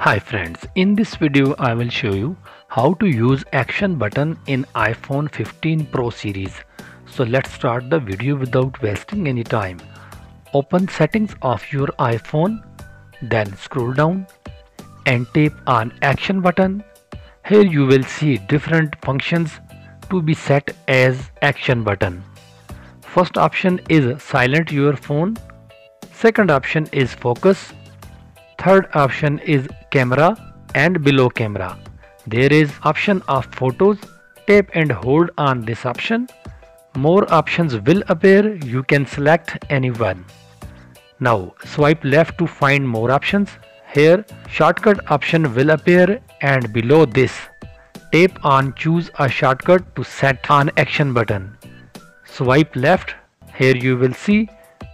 Hi friends, in this video I will show you how to use action button in iPhone 15 Pro series. So let's start the video without wasting any time. Open settings of your iPhone, then scroll down and tap on action button. Here you will see different functions to be set as action button. First option is silent your phone. Second option is focus. Third option is camera and below camera. There is option of photos. Tap and hold on this option. More options will appear. You can select any one. Now swipe left to find more options. Here shortcut option will appear and below this tap on choose a shortcut to set on action button. Swipe left. Here you will see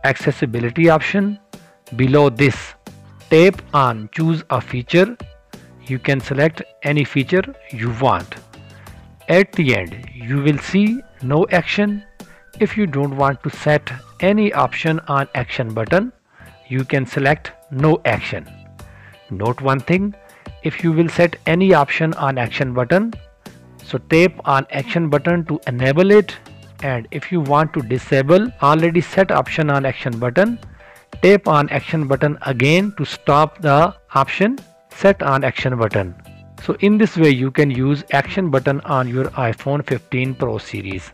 accessibility option. Below this tap on choose a feature. You can select any feature you want. At the end you will see no action. If you don't want to set any option on action button, you can select no action. Note one thing, if you will set any option on action button, so tap on action button to enable it, and if you want to disable already set option on action button, tap on action button again to stop the option set on action button. So in this way you can use action button on your iPhone 15 Pro series.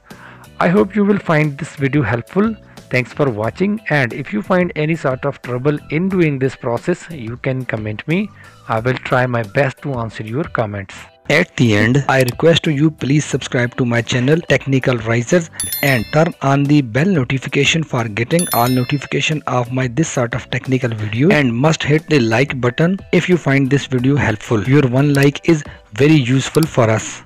I hope you will find this video helpful. Thanks for watching, and if you find any sort of trouble in doing this process, you can comment me. I will try my best to answer your comments. At the end, I request you please subscribe to my channel Technical Risers and turn on the bell notification for getting all notification of my this sort of technical video, and must hit the like button if you find this video helpful. Your one like is very useful for us.